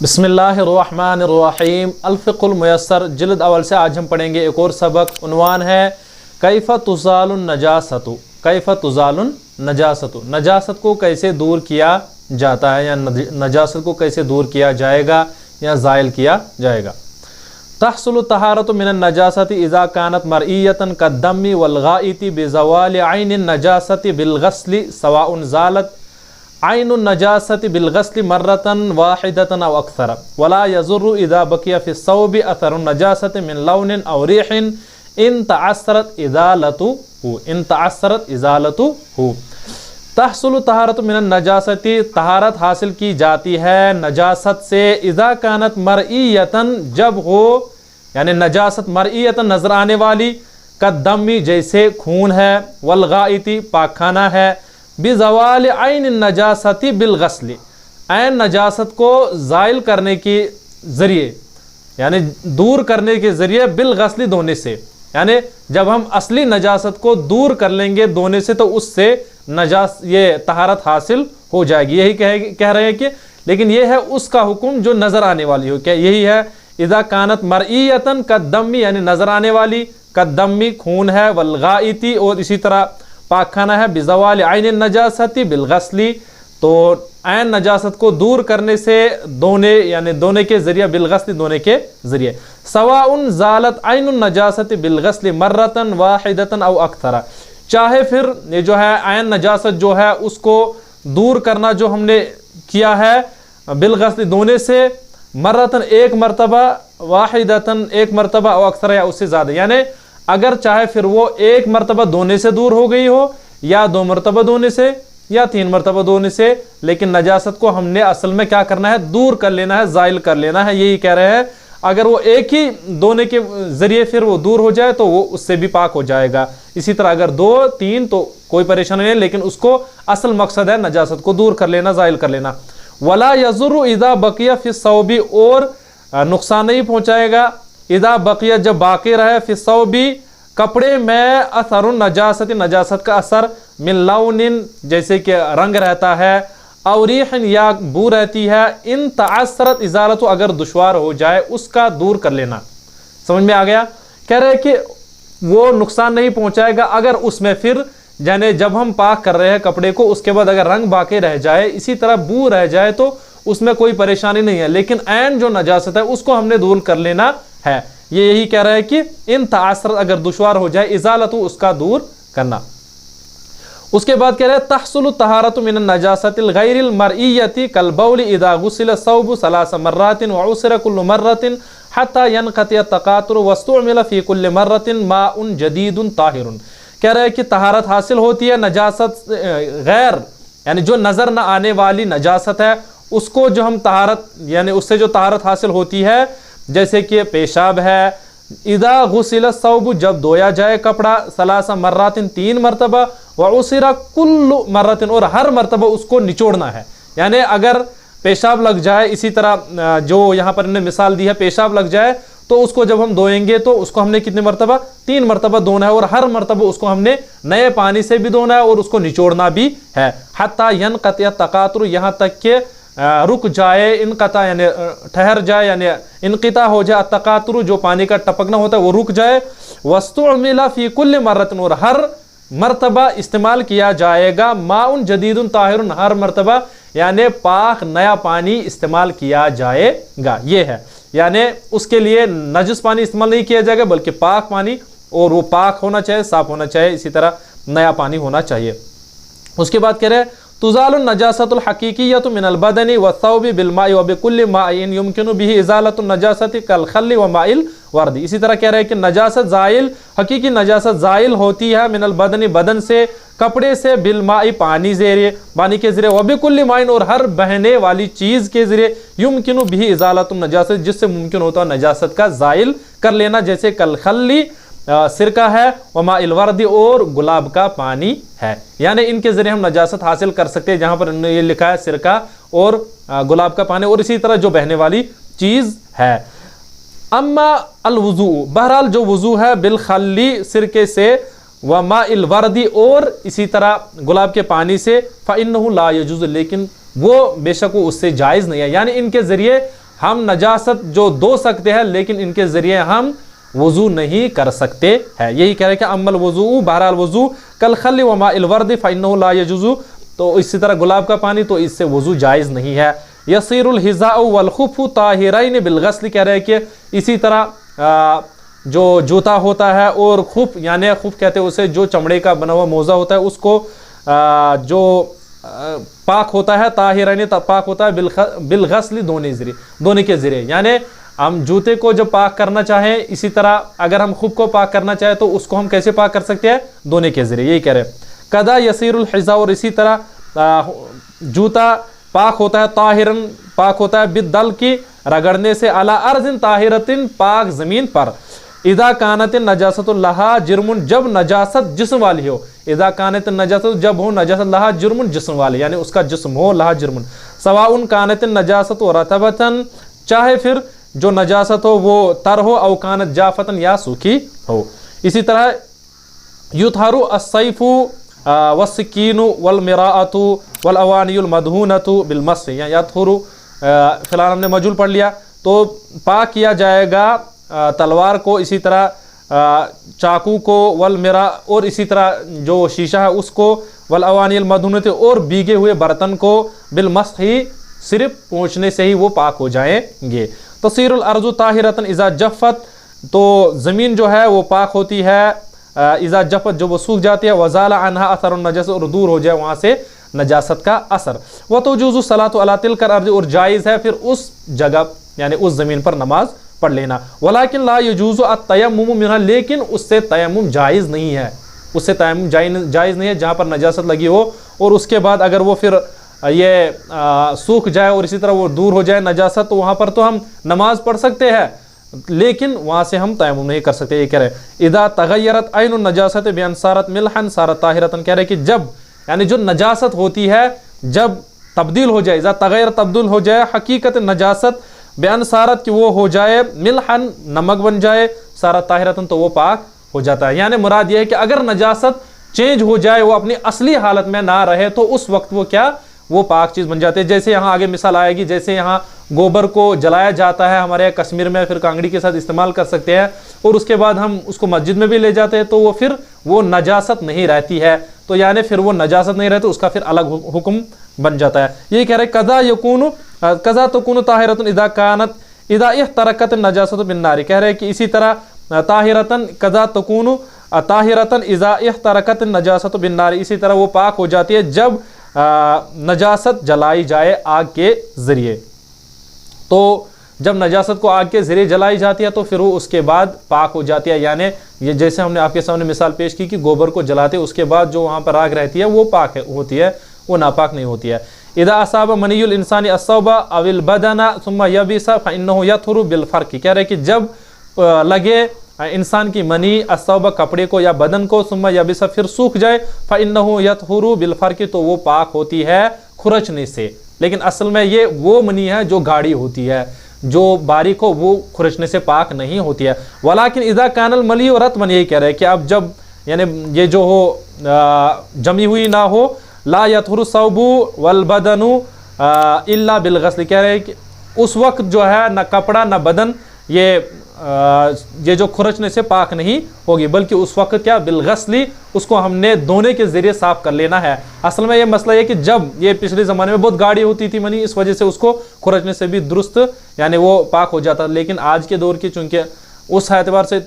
बिस्मिल्लाह अर्रहमान अर्रहीम। अल-फ़िक़्हुल मुयस्सर जिल्द अव्वल से आज हम पढ़ेंगे एक और सबक। उन्वान है कैफ़ तुज़ालुन नजासतु। कैफ़ तुज़ालुन नजासतु, नजासत को कैसे दूर किया जाता है या नजासत को कैसे दूर किया जाएगा या ज़ाइल किया जाएगा। तहसुलु तहारतु मिनन नजासति इज़ा कानत मरइयतन कद्दमी वल गाइति बिज़वालि ऐनिन नजासति बिल गस्ली सवाउन ज़ालत ऐनुन नजासति बिल गस्ली मर्रतन वाहिदतन अव अक्सर वला यज़ुर्रु इज़ा बकिया फ़ि सौबि अथरुन नजासति मिन लौनिन अव रिहिन इन तअस्सरत इज़ालतुहु। तहसुलु तहारतु मिनन नजासति, तहारत हासिल की जाती है नजासत से। इज़ा कानत मरइयतन, जब हो यानी नजासत मरइयतन नजर आने वाली, कद्दमी जैसे खून है, वल गाइति पाखाना है, बिज़वाल ऐन नजासति बिल गस्ली, ऐन नजासत को ज़ाइल करने के ज़रिए यानी दूर करने के ज़रिए, बिल गस्ली धोने से, यानी जब हम असली नजासत को दूर कर लेंगे धोने से तो उससे ये तहारत हासिल हो जाएगी। यही कह रहे हैं कि लेकिन ये है उसका हुक्म जो नज़र आने वाली हो। क्या यही है? इज़ा कानत मरइयतन कद्दमी, यानी नज़र आने वाली, कद्दमी खून है, वल गाइति और इसी तरह पाखाना है, बिज़वाल ऐन नजासति बिल गस्ली, तो ऐन नजासत को दूर करने से, धोने यानी धोने के ज़रिए, बिल गस्ली धोने के ज़रिए, सवाउन ज़ालत ऐनुन नजासति बिल गस्ली मर्रतन वाहिदतन अव अक्सर, चाहे फिर ये जो है ऐन नजासत जो है उसको दूर करना जो हमने किया है बिल गस्ली धोने से, मर्रतन एक मरतबा, वाहिदतन एक मरतबा, अव अक्सर या उससे ज़्यादा, यानी अगर चाहे फिर वो एक मरतबा धोने से दूर हो गई हो या दो मरतबा धोने से या तीन मरतबा धोने से, लेकिन नजासत को हमने असल में क्या करना है? दूर कर लेना है, ज़ाइल कर लेना है। यही कह रहे हैं अगर वो एक ही धोने के ज़रिए फिर वो दूर हो जाए तो वो उससे भी पाक हो जाएगा। इसी तरह अगर दो तीन तो कोई परेशानी नहीं, लेकिन उसको असल मकसद है नजासत को दूर कर लेना, ज़ाइल कर लेना। वला यज़ुर्रु इज़ा बकिया फ़ि सौबी, और नुकसान नहीं पहुँचाएगा, इज़ा बकिया जब बाकी रहे, फ़ि सौबी कपड़े में, अथरुन नजासत नजासत का असर, मिन लौनिन जैसे कि रंग रहता है, और रिहन या बू रहती है, इन तअस्सरत इज़ालतु अगर दुश्वार हो जाए उसका दूर कर लेना। समझ में आ गया? कह रहे हैं कि वो नुकसान नहीं पहुंचाएगा अगर उसमें फिर यानी जब हम पाक कर रहे हैं कपड़े को उसके बाद अगर रंग बाकी रह जाए, इसी तरह बू रह जाए तो उसमें कोई परेशानी नहीं है, लेकिन ऐन जो नजासत है उसको हमने दूर कर लेना है। ये यही कह रहा है कि इन तअस्सरत अगर दुश्वार हो जाए, इज़ालतु उसका दूर करना। उसके बाद कह रहे हैं तहसुलु तहारतु मिनन नजासतिल गैरिल मरइयति कल बौली इज़ा गुसिल सौबु सलास मर्रातिन व उसिरा कुल्लु मर्रतिन हत्ता यनक़तिय तक़ातुर वस्तुमिल फ़ी कुल्लि मर्रतिन माउन जदीदुन ताहिरुन। कह रहे हैं कि तहारत हासिल होती है नजासत गैर यानी जो नज़र न आने वाली नजासत है उसको जो हम तहारत यानी उससे जो तहारत हासिल होती है, जैसे कि पेशाब है, इदा गुसिल सौबु जब धोया जाए कपड़ा, सलासा मर्रातिन तीन मरतबा, व उसिरा कुल्लु मर्रतिन और हर मरतबा उसको निचोड़ना है। यानी अगर पेशाब लग जाए, इसी तरह जो यहाँ पर इन्होंने मिसाल दी है, पेशाब लग जाए तो उसको जब हम धोएंगे तो उसको हमने कितनी मरतबा? तीन मरतबा धोना है, और हर मरतबा उसको हमने नए पानी से भी धोना है और उसको निचोड़ना भी है। हत्ता यनक़तिय तक़ातुर, यहाँ तक के रुक जाए, इनक़ता यानी ठहर जाए, यानी इनक़ता हो जाए, तक़ातुर जो पानी का टपकना होता है वो रुक जाए, वस्तुमिला फ़ी कुल्लि मर्रतिन और हर मरतबा इस्तेमाल किया जाएगा, माउन जदीदुन ताहिरुन हर मरतबा यानी पाक नया पानी इस्तेमाल किया जाएगा। ये है यानी उसके लिए नजस पानी इस्तेमाल नहीं किया जाएगा बल्कि पाक पानी, और वो पाक होना चाहिए, साफ होना चाहिए, इसी तरह नया पानी होना चाहिए। उसके बाद कह रहे हैं तुज़ालुन नजासतुल हकीकियतु मिनल बदनी व सौबि बिल माइ व बिकुल्लि माइन युमकिनु बिही इज़ालतुन नजासति कल खल्ली व माइल वर्दी। इसी तरह कह रहे हैं कि नजासत ज़ाइल, हकीकी नजासत ज़ाइल होती है मिनल बदनी बदन से, कपड़े से, बिल माइ पानी के ज़रिए, व बिकुल्लि माइन और हर बहने वाली चीज़ के ज़रिए, युमकिनु बिही इज़ालतुन नजासत जिससे मुमकिन होता है नजासत का ज़ाइल कर लेना, जैसे कल खल्ली सिरका है, वमा इलवर्दी और गुलाब का पानी है। यानी इनके ज़रिए हम नजासत हासिल कर सकते हैं, जहाँ पर ये लिखा है सिरका और गुलाब का पानी और इसी तरह जो बहने वाली चीज़ है। अम्मा अल वुज़ू, बहरहाल जो वुज़ू है बिल खल्ली सिरके से, वमा इलवर्दी और इसी तरह गुलाब के पानी से, फ़इन्नहु ला यजुज़, लेकिन वो बेशक वो उससे जायज़ नहीं है। यानी इनके ज़रिए ہم نجاست جو دھو سکتے ہیں لیکن ان کے ذریعے ہم وضو نہیں کر سکتے ہیں. یہی کہہ رہے کہ عمل وضو بہرحال وضو کالخل وماء الورد فإنه لا يجوز. تو اسی طرح گلاب کا پانی تو اس سے وضو جائز نہیں ہے. یصیر الحذاء والخف طاہرین بالغسل. کہہ رہے کہ اسی طرح جو جوتا ہوتا ہے اور خف یعنی خف کہتے ہیں اسے جو چمڑے کا بنا ہوا موزہ ہوتا ہے اس کو جو پاک ہوتا ہے طاہرین پاک ہوتا ہے بالغسل دھونے کے ذریعے. یعنی ہم جوتے کو جب پاک کرنا چاہیں اسی طرح اگر ہم خف کو پاک کرنا چاہیں تو اس کو ہم کیسے پاک کر سکتے ہیں؟ دھونے کے ذریعے. یہی کہہ رہے کدا یصیر الحذاء. اور اسی طرح جوتا پاک ہوتا ہے طاہرن پاک ہوتا ہے بالدل کی رگڑنے سے علی ارض طاہرتن پاک زمین پر. اذا کانت النجاست لہا جرم جب نجاست جسم والی ہو. اذا کانت النجاست جب ہو نجاست لہا جرم جسم والی یعنی اس کا جسم ہو لہا جرم. سواء کانت النجاست رطبتن چاہے پھر جو نجاست ہو وہ تر ہو او کانت جافتن یا سوکھی ہو. اسی طرح یطہر السیف والسکین والمراءۃ والاوانی المدہونۃ بالمسح. یا یطہر فی الحال ہم نے مجهول پڑھ لیا تو پاک کیا جائے گا تلوار کو اسی طرح چاقو کو والمراء اور اسی طرح جو شیشہ ہے اس کو والاوانی المدہونۃ اور بھیگے ہوئے برتن کو بالمسح صرف پہنچنے سے ہی وہ پاک ہو جائیں گے. تصیر الارض طاہرۃ اذا جفت. تو زمین جو ہے وہ پاک ہوتی ہے اذا جفت جو وہ سوکھ جاتی ہے. وزال عنہا اثر النجس اور دور ہو جائے وہاں سے نجاست کا اثر. وتجوز الصلاۃ علی تلک الارض اور جائز ہے پھر اس جگہ یعنی اس زمین پر نماز پڑھ لینا. ولیکن لا یجوز التیمم منها لیکن اس سے تیمم جائز نہیں ہے. اس سے تیمم جائز نہیں ہے جہاں پر نجاست لگی ہو اور اس کے بعد اگر وہ پھر یہ سوکھ جائے اور اسی طرح وہ دور ہو جائے نجاست تو وہاں پر تو ہم نماز پڑھ سکتے ہیں لیکن وہاں سے ہم تیمم نہیں کر سکتے. یہ کہہ رہے اذا تغیرت عین النجاست بان صارت ملحا صارت طاہرۃ. کہہ رہے کہ جب یعنی جو نجاست ہوتی ہے جب تبدیل ہو جائے اذا تغیر تبدیل ہو جائے حقیقت نجاست بان صارت کہ وہ ہو جائے ملحا نمک بن جائے صارت طاہرۃ تو وہ پاک ہو جاتا ہے. یعنی مراد یہ ہے کہ اگر نجاست چینج ہو جائے وہ اپنی اصلی حالت میں نہ رہے تو اس وقت وہ کیا وہ پاک چیز بن جاتے ہیں. جیسے یہاں آگے مثال آئے گی جیسے یہاں گوبر کو جلایا جاتا ہے ہمارے کشمیر میں پھر کانگڑی کے ساتھ استعمال کر سکتے ہیں اور اس کے بعد ہم اس کو مسجد میں بھی لے جاتے ہیں تو وہ پھر وہ نجاست نہیں رہتی ہے. تو یعنی پھر وہ نجاست نہیں رہتی اس کا پھر الگ حکم بن جاتا ہے. یہی کہہ رہے قضا تکون طاہرۃ اذا کانت اذا احترقت النجاست بالنار. کہہ رہے کہ اسی طرح طاہرۃ قضا تکون طاہرۃ اذا احترقت النجاست بالنار. اسی طرح وہ پاک ہو جاتی ہے جب نجاست جلائی جائے آگ کے ذریعے. تو جب نجاست کو آگ کے ذریعے جلائی جاتی ہے تو پھر وہ اس کے بعد پاک ہو جاتی ہے. یعنی یہ جیسے ہم نے آپ کے سامنے مثال پیش کی کہ گوبر کو جلاتے اس کے بعد جو وہاں پر آگ رہتی ہے وہ پاک ہوتی ہے وہ ناپاک نہیں ہوتی ہے. اذا اصاب منی الانسان الثوب او البدن ثم يبس فانه يطهر بالفرق. کہہ رہے کہ جب لگے انسان کی منی الثوب کپڑے کو یا بدن کو ثم يبس پھر سوکھ جائے فانه يطهر بالفرق تو وہ پاک ہوتی ہے کھرچنے سے. لیکن اصل میں یہ وہ منی ہے جو گاڑی ہوتی ہے جو باریک ہو وہ کھرچنے سے پاک نہیں ہوتی ہے. ولیکن اذا كان الملی رطبا. یہی کہہ رہے کہ اب جب یعنی یہ جو ہو جمی ہوئی نہ ہو لا يطهر الثوب والبدن الا بالغسل. کہہ رہے کہ اس وقت جو ہے نہ کپڑا نہ بدن یہ جو کھرچنے سے پاک نہیں ہوگی بلکہ اس وقت کیا بالغسل اس کو ہم نے دھونے کے ذریعے صاف کر لینا ہے. اصل میں یہ مسئلہ یہ کہ جب یہ پچھلے زمانے میں بہت گاڑی ہوتی تھی منی اس وجہ سے اس کو کھرچنے سے بھی درست یعنی وہ پاک ہو جاتا. لیکن آج کے دور کی چونکہ اس اعتبار سے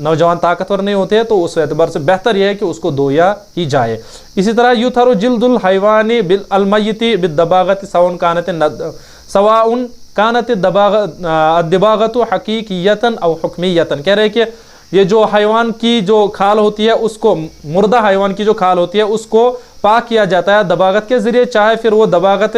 نوجوان طاقتور نہیں ہوتے ہیں تو اس اعتبار سے بہتر یہ ہے کہ اس کو دھویا ہی جائے. اسی طرح یطہر جلد الحیوان بالمیت بالدباغۃ سواء کانت الدباغۃ حقیقیۃ او حکمیۃ. کہہ رہے کہ یہ جو حیوان کی جو کھال ہوتی ہے اس کو مردہ حیوان کی جو کھال ہوتی ہے اس کو پاک کیا جاتا ہے دباغت کے ذریعے چاہے پھر وہ دباغت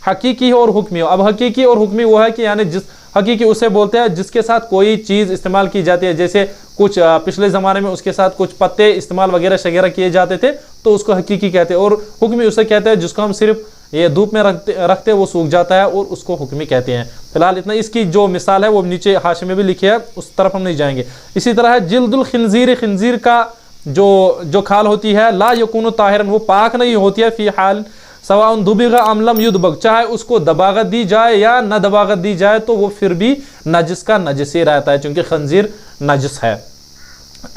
حقیقی ہو اور حکمی ہو. اب حقیقی اور حکمی وہ ہے کہ یعنی جس حقیقی اسے بولتے ہیں جس کے ساتھ کوئی چیز استعمال کی جاتی ہے جیسے کچھ پچھلے زمانے میں اس کے ساتھ کچھ پتے استعمال وغیرہ شغیرہ کیے جاتے تھے تو اس کو حقیقی کہتے ہیں. اور حکمی اسے کہتے ہیں جس کو ہم صرف یہ دھوپ میں رکھتے وہ سوکھ جاتا ہے اور اس کو حکمی کہتے ہیں. فی الحال اتنا. اس کی جو مثال ہے وہ نیچے حاشیے میں بھی لکھی ہے اس طرف ہم نہیں جائیں گے. اسی طرح ہے جلد الخنزیر. خنزیر کا جو کھال ہوتی ہے لا یکون طاہرا وہ پاک نہیں ہوتی ہے فی حال सवाउन दुबिगा अम लम युदबग, चाहे उसको दबागत दी जाए या न दबागत दी जाए तो वो फिर भी नजिस का नजिस ही रहता है, क्योंकि खंजीर नजिस है,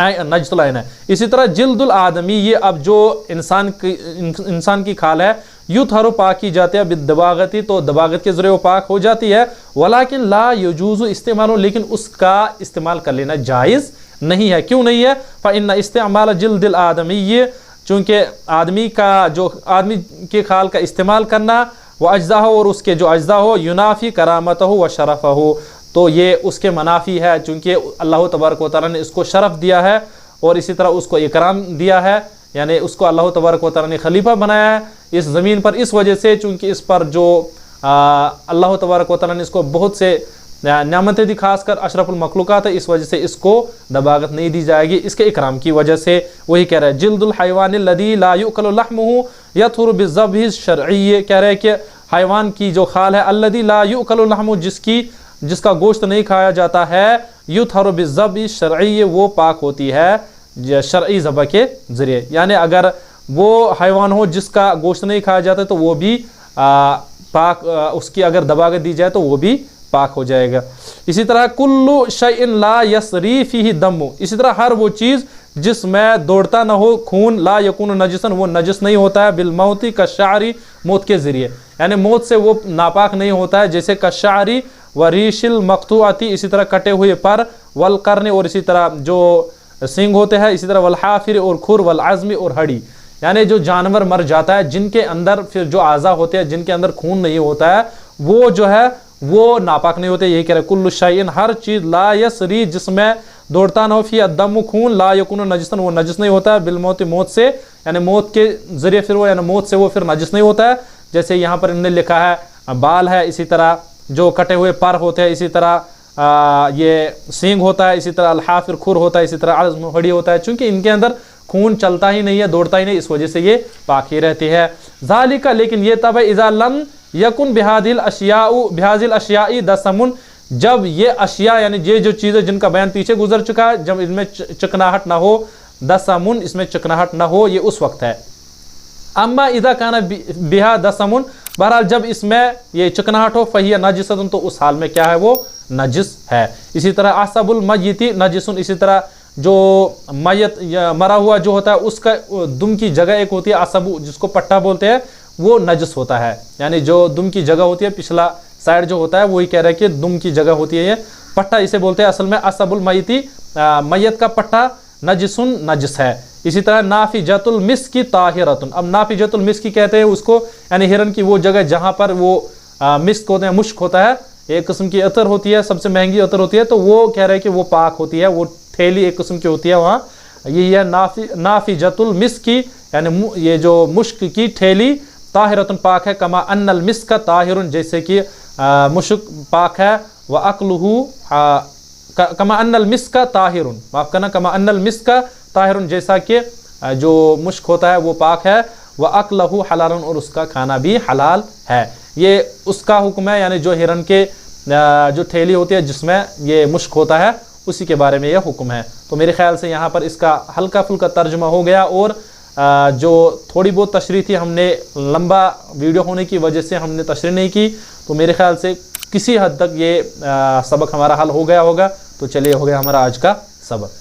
नजतुल ऐन है। इसी तरह जिल्दुल आदमी, ये अब जो इंसान की खाल है, युतहरु पाक की जाती है बिदबागती, तो दबागत के जरिए वो पाक हो जाती है। वलाकिन ला यजूज़ु इस्तेमाल, लेकिन उसका इस्तेमाल कर लेना जायज़ नहीं है। क्यों नहीं है? फ़इन्न इस्तेमाल जिल्दिल आदमी, ये चूँकि आदमी के खाल का इस्तेमाल करना, व अज्जा हो, और उसके जो अज्जा हो, युनाफी करामत हो व शरफ हो, तो ये उसके मनाफी है, चूँकि अल्लाह तबारक व तआला ने इसको शरफ दिया है और इसी तरह उसको इकराम दिया है, यानी उसको अल्लाह तबारक व तआला ने खलीफा बनाया है इस ज़मीन पर। इस वजह से चूँकि इस पर जो अल्लाह तबारक व तआला ने इसको बहुत से नेमतें दी, खासकर अशरफुल मखलूक़ात है, इस वजह से इसको दबागत नहीं दी जाएगी, इसके इकराम की वजह से। वही कह रहे हैं जिल्दुल हैवानिल लदी ला युकलु लहमुहु यथुरु बिज़ब्हि शरई, कह रहे हैं कि हैवान की जो खाल है, अल्लदी ला युकलु लहमुहु, जिसका गोश्त नहीं खाया जाता है, युथरु बिज़ब्हि शरई, वो पाक होती है शरई ज़बह के ज़रिए। यानी अगर वो हैवान हो जिसका गोश्त नहीं खाया जाता तो वो भी पाक, उसकी अगर दबागत दी जाए तो वो भी पाक हो जाएगा। इसी तरह कुल्लु शैइन ला यसरी फीही दम्मु, इसी तरह हर वो चीज़ जिसमें दौड़ता ना हो खून, ला यकून नजिसन, वो नजिस नहीं होता है, बिल मौती कशारी, मौत के ज़रिए, यानी मौत से वो नापाक नहीं होता है, जैसे कशारी व रीशिल मकतूआती, इसी तरह कटे हुए पर, वल करने, और इसी तरह जो सींग होते हैं, इसी तरह वल हाफिर, और खुर, वल आज़मी, और हड्डी, यानी जो जानवर मर जाता है जिनके अंदर फिर जो आज़ा होते हैं, जिनके अंदर खून नहीं होता है, वो जो है वो नापाक नहीं होते। यही कह रहे कुल्लु शैइन, हर चीज़, ला यसरी, जिसमें दौड़ता न हो, फी अद्दम, खून, ला यकुन नजिसन, वो नजिस नहीं होता है, बिल मौत, मौत से, यानी मौत के ज़रिए फिर वो, यानी मौत से वो फिर नजिस नहीं होता है। जैसे यहाँ पर इन्होंने लिखा है बाल है, इसी तरह जो कटे हुए पर होते हैं, इसी तरह ये सींग होता है, इसी तरह अल्हाफिर खुर होता है, इसी तरह आज़म हड्डी होता है, चूँकि इनके अंदर खून चलता ही नहीं है, दौड़ता ही नहीं, इस वजह से ये पाक ही रहती है। ज़ालिका, लेकिन ये तब इज़ा लम यकुन बिहादिल अशियाई दसमुन, जब ये अशिया यानी ये जो चीज़ें जिनका बयान पीछे गुजर चुका है, जब इनमें चिकनाहट ना हो, दसमुन, इसमें चिकनाहट ना हो, ये उस वक्त है। अम्मा इज़ा काना बिहा दसमुन, बहरहाल जब इसमें ये चिकनाहट हो, फहिया नजिसतुन, तो उस हाल में क्या है, वो नजिस है। इसी तरह असबुल मय्यिति नजिसुन, इसी तरह जो मयत मरा हुआ जो होता है उसका दुम की जगह एक होती है असबु, जिसको पट्टा बोलते हैं, वो नजस होता है, यानी जो दुम की जगह होती है, पिछला साइड जो होता है, वही कह रहे हैं कि दुम की जगह होती है, ये पट्टा इसे बोलते हैं असल में। असबुल मय्यिति, मैयत का पट्टा, नजिसुन, नजिस है। इसी तरह नाफिजतुल मिस्की ताहिरतुन, अब नाफिजतुल मिस्की कहते हैं उसको, यानी हिरन की वो जगह जहाँ पर वो मिस्क होते हैं, मुश्क होता है, एक किस्म की अतर होती है, सबसे महंगी अतर होती है, तो वो कह रहे हैं कि वो पाक होती है, वो थैली एक किस्म की होती है वहाँ, यही है नाफिजतुल मिस्की, यानी ये जो मुश्क की थैली, ताहिरतुन, पाक है, कमा अन्नल मिस्क ताहिरुन, जैसे कि मुश्क पाक है, व अक्लुहु कमा अन्नल मिस्क ताहिरुन, माफ करना, कमा अन्नल मिस्क ताहिरुन, जैसा कि जो मुश्क होता है वो पाक है, व अक्लहु हलालन, और उसका खाना भी हलाल है। ये उसका हुक्म है, यानी जो हिरन के जो थैली होती है जिसमें ये मुश्क होता है, उसी के बारे में यह हुक्म है। तो मेरे ख्याल से यहाँ पर इसका हल्का फुल्का तर्जुमा हो गया, और जो थोड़ी बहुत तशरीह थी, हमने लंबा वीडियो होने की वजह से हमने तशरीह नहीं की, तो मेरे ख्याल से किसी हद तक ये सबक हमारा हल हो गया होगा। तो चलिए, हो गया हमारा आज का सबक।